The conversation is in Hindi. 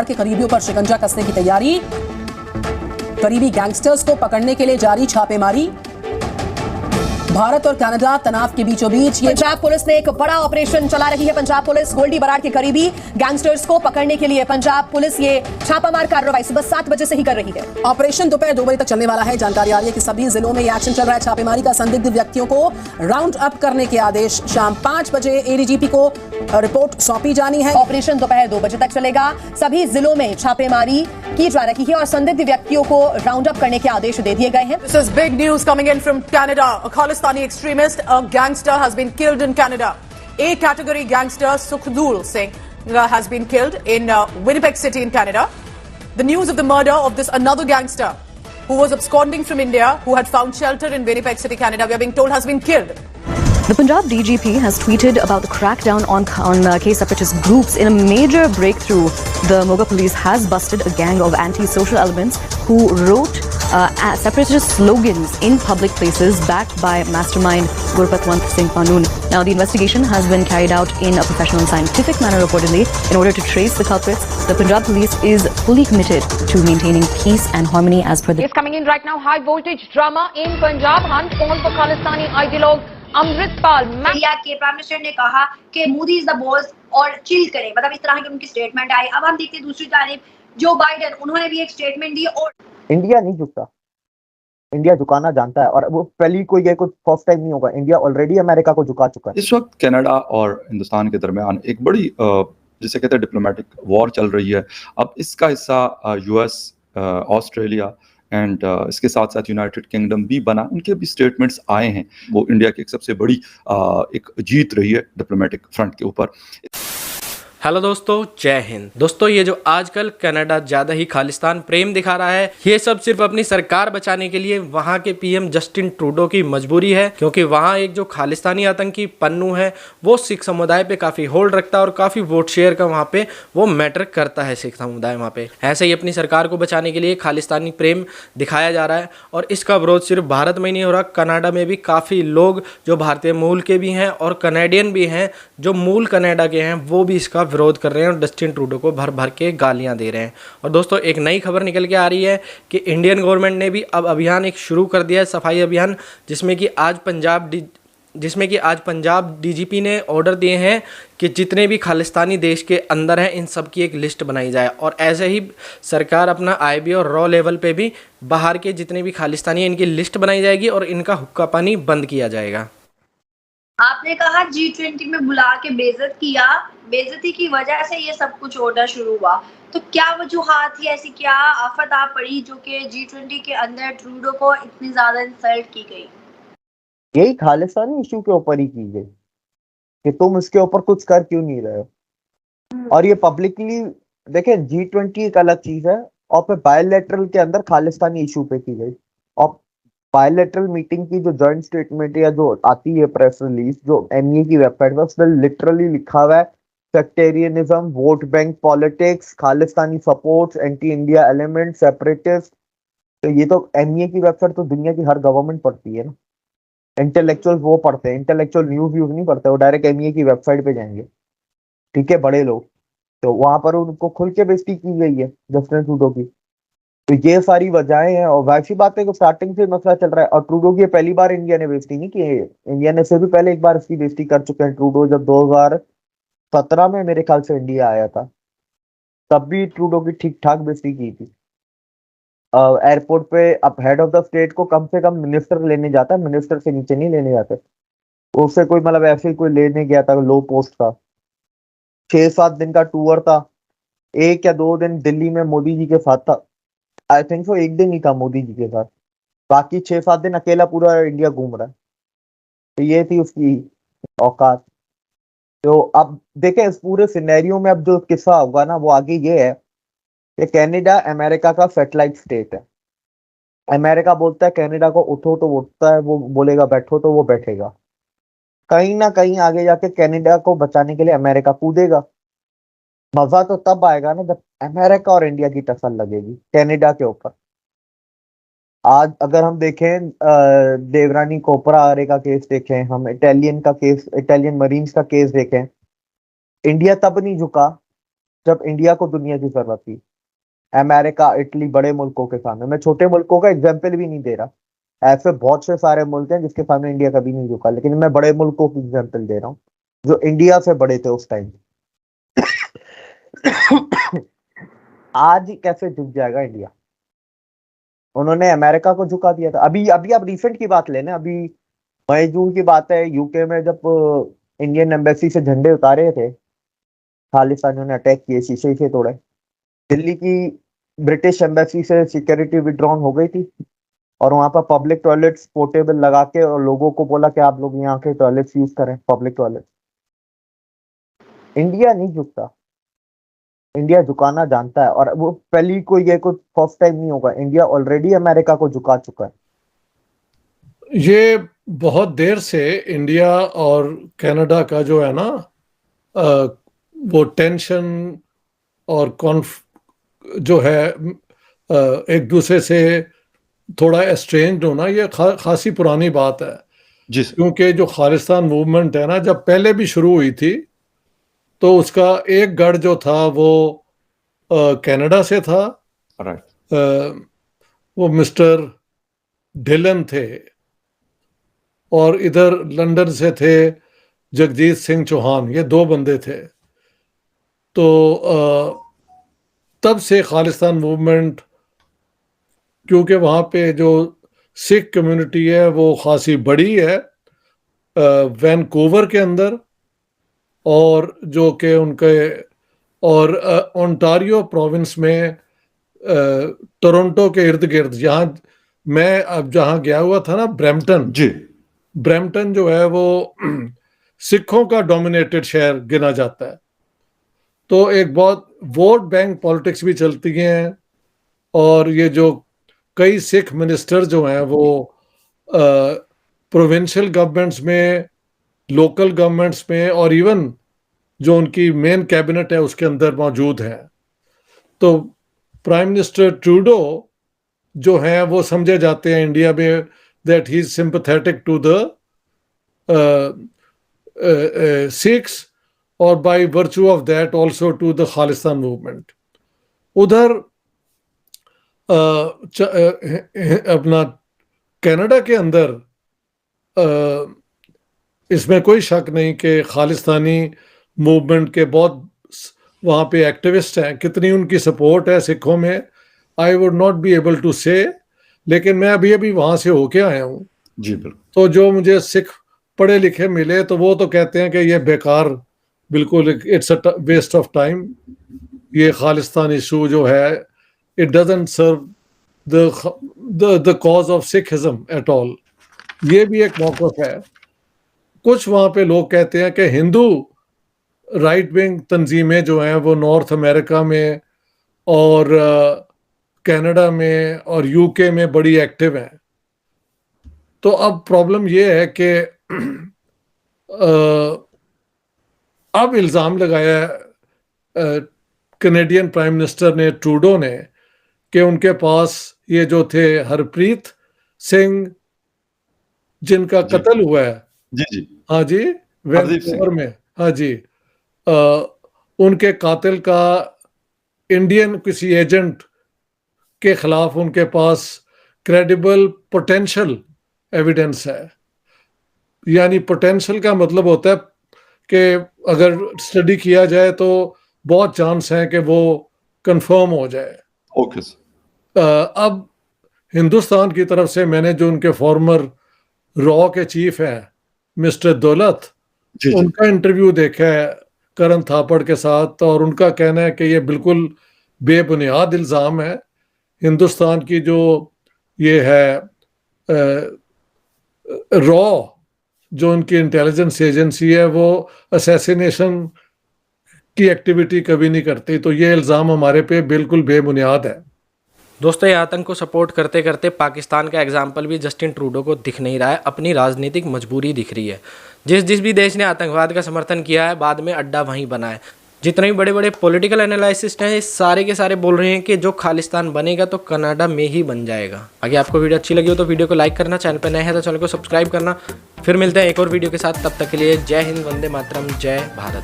बराड़ के करीबियों पर शिकंजा कसने की तैयारी। करीबी गैंगस्टर्स को पकड़ने के लिए जारी छापेमारी। भारत और कनाडा तनाव के बीचों बीच पंजाब पुलिस ने एक बड़ा ऑपरेशन चला रही है। पंजाब पुलिस गोल्डी बराड़ के करीबी गैंगस्टर्स को पकड़ने के लिए पंजाब पुलिस ये छापामार कार्रवाई सुबह 7 बजे से ही कर रही है। ऑपरेशन दोपहर 2 बजे तक चलने वाला है। जानकारी आ रही है कि सभी जिलों में ये एक्शन चल रहा है। छापेमारी का संदिग्ध व्यक्तियों को राउंड अप करने के आदेश। शाम 5 बजे एडीजीपी को रिपोर्ट सौंपी जानी है। ऑपरेशन दोपहर 2 बजे तक चलेगा। सभी जिलों में छापेमारी की जा रही है और संदिग्ध व्यक्तियों को राउंड अप करने के आदेश दे दिए गए हैं। This is big news coming in from Canada. A Khalistani extremist, a gangster, has been killed in Canada. A category gangster Sukhdev Singh has been killed in Winnipeg City in Canada. The news of the murder of this another gangster who was absconding from India, who had found shelter in Winnipeg City, Canada, we are being told has been killed. The Punjab DGP has tweeted about the crackdown on case separatist groups. In a major breakthrough, the Moga police has busted a gang of anti-social elements who wrote separatist slogans in public places backed by mastermind Gurpatwant Singh Panoon. Now, the investigation has been carried out in a professional and scientific manner reportedly. In order to trace the culprits, the Punjab police is fully committed to maintaining peace and harmony as per the... Is coming in right now, high voltage drama in Punjab. Hunt on for Khalistani ideologue Amritpal. India के प्राइम मिनिस्टर ने कहा कि मोदी इज द बॉस और चिल करें, मतलब इस तरह की उनकी स्टेटमेंट आई। अब हम देखते हैं दूसरी जानिब जो बाइडेन, उन्होंने भी एक स्टेटमेंट दी और इंडिया नहीं झुकता, इंडिया झुकाना जानता है और वो पहली कोई ये कुछ फर्स्ट टाइम नहीं होगा। इंडिया ऑलरेडी अमेरिका को झुका चुका है। इस वक्त कनाडा और हिंदुस्तान के दरमियान एक बड़ी जिसे कहते हैं डिप्लोमेटिक वॉर चल रही है। अब इसका हिस्सा यूएस, ऑस्ट्रेलिया एंड इसके साथ साथ यूनाइटेड किंगडम भी बना। उनके भी स्टेटमेंट्स आए हैं। वो इंडिया की एक सबसे बड़ी एक जीत रही है डिप्लोमेटिक फ्रंट के ऊपर। हेलो दोस्तों, जय हिंद। दोस्तों, ये जो आजकल कनाडा ज़्यादा ही खालिस्तान प्रेम दिखा रहा है, ये सब सिर्फ अपनी सरकार बचाने के लिए वहाँ के पीएम जस्टिन ट्रूडो की मजबूरी है। क्योंकि वहाँ एक जो खालिस्तानी आतंकी पन्नू है, वो सिख समुदाय पे काफ़ी होल्ड रखता है और काफ़ी वोट शेयर का वहाँ पे वो मैटर करता है सिख समुदाय वहाँ पे। ऐसे ही अपनी सरकार को बचाने के लिए खालिस्तानी प्रेम दिखाया जा रहा है और इसका विरोध सिर्फ भारत में ही नहीं हो रहा, कनाडा में भी काफ़ी लोग जो भारतीय मूल के भी हैं और कनेडियन भी हैं, जो मूल कनाडा के हैं, वो भी इसका विरोध कर रहे हैं और जस्टिन ट्रूडो को भर भर के गालियां दे रहे हैं। और दोस्तों, एक नई खबर निकल के आ रही है कि इंडियन गवर्नमेंट ने भी अब अभियान एक शुरू कर दिया है, सफाई अभियान, जिसमें कि आज पंजाब डीजीपी ने ऑर्डर दिए हैं कि जितने भी खालिस्तानी देश के अंदर हैं, इन सब की एक लिस्ट बनाई जाए। और ऐसे ही सरकार अपना आईबी और रॉ लेवल पे भी बाहर के जितने भी खालिस्तानी हैं, इनकी लिस्ट बनाई जाएगी और इनका हुक्का पानी बंद किया जाएगा। आपने कहा G20 में बुला के बेइज्जत किया, बेइज्जती की वजह से ये सब कुछ ऑर्डर शुरू हुआ। तो क्या वजूहात थी, ऐसी क्या आफत आ पड़ी जो कि G20 के अंदर ट्रूडो को इतनी ज्यादा इंसल्ट की गई? यही खालिस्तानी इशू के ऊपर ही की गई कि तुम इसके ऊपर कुछ कर क्यों नहीं रहे हो। और ये पब्लिकली देखें, G20 एक अलग चीज है और फिर बायलैटरल के अंदर खालिस्तानी इशू पे की गई। और बायलैटरल मीटिंग की जो जॉइंट स्टेटमेंट या जो आती है प्रेस रिलीज, जो एमईए की वेबसाइट पर, उसमें लिटरली लिखा हुआ है sectarianism, vote bank politics, Khalistani supports, anti India element, separatist. तो ये तो एमईए की वेबसाइट तो दुनिया की हर गवर्नमेंट पढ़ती है ना। इंटेलेक्चुअल वो पढ़ते हैं, इंटेलेक्चुअल न्यूज नहीं पढ़ते, वो डायरेक्ट एमईए की वेबसाइट पे जाएंगे, ठीक है, बड़े लोग। तो वहां पर उनको खुल के बेइज्जती की गई है जस्टिन ट्रूडो की। तो ये सारी वजहें हैं और वैसी बात है कि स्टार्टिंग से मसला चल रहा है। और ट्रूडो की पहली बार इंडिया ने बेइज्जती नहीं की, इंडिया ने से भी पहले एक बार इसकी बेइज्जती कर चुके हैं। ट्रूडो जब 2017 में मेरे ख्याल से इंडिया आया था, तब भी ट्रूडो की ठीक ठाक बेइज्जती की थी। एयरपोर्ट पे अब हेड ऑफ द स्टेट को कम से कम मिनिस्टर लेने जाता है, मिनिस्टर से नीचे नहीं लेने जाते। उससे कोई मतलब ऐसे कोई लेने गया था लो पोस्ट का, 6-7 दिन का टूर था। 1 या 2 दिन दिल्ली में मोदी जी के साथ था, आई थिंक सो 1 दिन ही था मोदी जी के साथ, बाकी 6-7 दिन अकेला पूरा इंडिया घूम रहा है। तो ये थी उसकी औकात। तो अब देखें इस पूरे सिनेरियो में अब जो किस्सा होगा ना, वो आगे ये है कि कनाडा अमेरिका का सैटेलाइट स्टेट है। अमेरिका बोलता है कनाडा को उठो तो उठता है, वो बोलेगा बैठो तो वो बैठेगा। कहीं ना कहीं आगे जाके कनाडा को बचाने के लिए अमेरिका कूदेगा। मजा तो तब आएगा ना जब अमेरिका और इंडिया की टक्कर लगेगी कनाडा के ऊपर। आज अगर हम देखें देवरानी कोपरारे का केस देखें, हम इटालियन मरीन्स का केस देखें, इंडिया तब नहीं झुका जब इंडिया को दुनिया की जरूरत थी। अमेरिका, इटली, बड़े मुल्कों के सामने, मैं छोटे मुल्कों का एग्जाम्पल भी नहीं दे रहा, ऐसे बहुत से सारे मुल्क हैं जिसके सामने इंडिया कभी नहीं झुका, लेकिन मैं बड़े मुल्कों की एग्जाम्पल दे रहा हूँ जो इंडिया से बड़े थे उस टाइम। आज कैसे झुक जाएगा इंडिया? उन्होंने अमेरिका को झुका दिया था। अभी अभी आप रिसेंट की बात लेना, अभी मई जून की बात है, यूके में जब इंडियन एम्बेसी से झंडे उतारे थे, खालिस्तानियों ने अटैक किए, शीशे से तोड़े। दिल्ली की ब्रिटिश एम्बेसी से सिक्योरिटी विड्रॉन हो गई थी और वहां पर पब्लिक टॉयलेट्स पोर्टेबल लगा के और लोगों को बोला कि आप लोग यहाँ के टॉयलेट्स यूज करें, पब्लिक टॉयलेट। इंडिया नहीं झुकता, इंडिया झुकाना जानता है, और वो पहली कोई ये कुछ फर्स्ट टाइम नहीं होगा, इंडिया ऑलरेडी अमेरिका को झुका चुका है। ये बहुत देर से इंडिया और कनाडा का जो है ना वो टेंशन और जो है एक दूसरे से थोड़ा एस्ट्रेंज्ड होना, ये खासी पुरानी बात है जी। क्योंकि जो खालिस्तान मूवमेंट है ना, जब पहले भी शुरू हुई थी तो उसका एक गढ़ जो था वो कनाडा से था, राइट। वो मिस्टर ढिलन थे, और इधर लंदन से थे जगजीत सिंह चौहान, ये दो बंदे थे। तो तब से खालिस्तान मूवमेंट, क्योंकि वहाँ पे जो सिख कम्युनिटी है वो खासी बड़ी है वैनकूवर के अंदर, और जो कि उनके और ओंटारियो प्रोविंस में टोरंटो के इर्द गिर्द, जहाँ मैं अब जहाँ गया हुआ था ना, ब्रैम्पटन जी, ब्रैम्पटन जो है वो सिखों का डोमिनेटेड शहर गिना जाता है। तो एक बहुत वोट बैंक पॉलिटिक्स भी चलती हैं, और ये जो कई सिख मिनिस्टर जो हैं वो प्रोविंशियल गवर्नमेंट्स में, लोकल गवर्नमेंट्स में, और इवन जो उनकी मेन कैबिनेट है उसके अंदर मौजूद हैं। तो प्राइम मिनिस्टर ट्रूडो जो हैं वो समझे जाते हैं इंडिया में that he is sympathetic to the Sikhs, और by virtue of that also to the Khalistan movement. उधर अपना कनाडा के अंदर इसमें कोई शक नहीं कि खालिस्तानी मूवमेंट के बहुत वहाँ पे एक्टिविस्ट हैं। कितनी उनकी सपोर्ट है सिखों में, I would not be able to say, लेकिन मैं अभी वहाँ से होके आया हूँ जी, बिल्कुल। तो जो मुझे सिख पढ़े लिखे मिले तो वो तो कहते हैं कि ये बेकार, बिल्कुल it's a waste of time, ये खालिस्तान इशू जो है it doesn't serve the cause of Sikhism at all. ये भी एक मौक़िफ़ है। कुछ वहाँ पे लोग कहते हैं कि हिंदू राइट विंग तंजीमें जो हैं वो नॉर्थ अमेरिका में और कनाडा में और यूके में बड़ी एक्टिव हैं। तो अब प्रॉब्लम ये है कि अब इल्ज़ाम लगाया कनेडियन प्राइम मिनिस्टर ने, ट्रूडो ने, कि उनके पास ये जो थे हरप्रीत सिंह जिनका कत्ल हुआ है, जी जी, हाँ जी, वैनकूवर में, हाँ जी, उनके कातिल का इंडियन किसी एजेंट के खिलाफ उनके पास क्रेडिबल पोटेंशियल एविडेंस है। यानी पोटेंशियल का मतलब होता है कि अगर स्टडी किया जाए तो बहुत चांस है कि वो कंफर्म हो जाए। Okay sir. अब हिंदुस्तान की तरफ से मैंने जो उनके फॉर्मर रॉ के चीफ हैं मिस्टर दौलत, उनका इंटरव्यू देखा है करण थापड़ के साथ, और उनका कहना है कि ये बिल्कुल बेबुनियाद इल्ज़ाम है। हिंदुस्तान की जो ये है रॉ, जो उनकी इंटेलिजेंस एजेंसी है, वो असैसिनेशन की एक्टिविटी कभी नहीं करती। तो ये इल्ज़ाम हमारे पे बिल्कुल बेबुनियाद है। दोस्तों, ये आतंक को सपोर्ट करते करते पाकिस्तान का एग्जाम्पल भी जस्टिन ट्रूडो को दिख नहीं रहा है, अपनी राजनीतिक मजबूरी दिख रही है। जिस भी देश ने आतंकवाद का समर्थन किया है, बाद में अड्डा वहीं बना है। जितने भी बड़े बड़े पॉलिटिकल एनालिसिस्ट हैं, सारे के सारे बोल रहे हैं कि जो खालिस्तान बनेगा तो कनाडा में ही बन जाएगा। आगे आपको वीडियो अच्छी लगी हो तो वीडियो को लाइक करना, चैनल पर नए हैं तो चैनल को सब्सक्राइब करना। फिर मिलते हैं एक और वीडियो के साथ, तब तक के लिए जय हिंद, वंदे मातरम, जय भारत।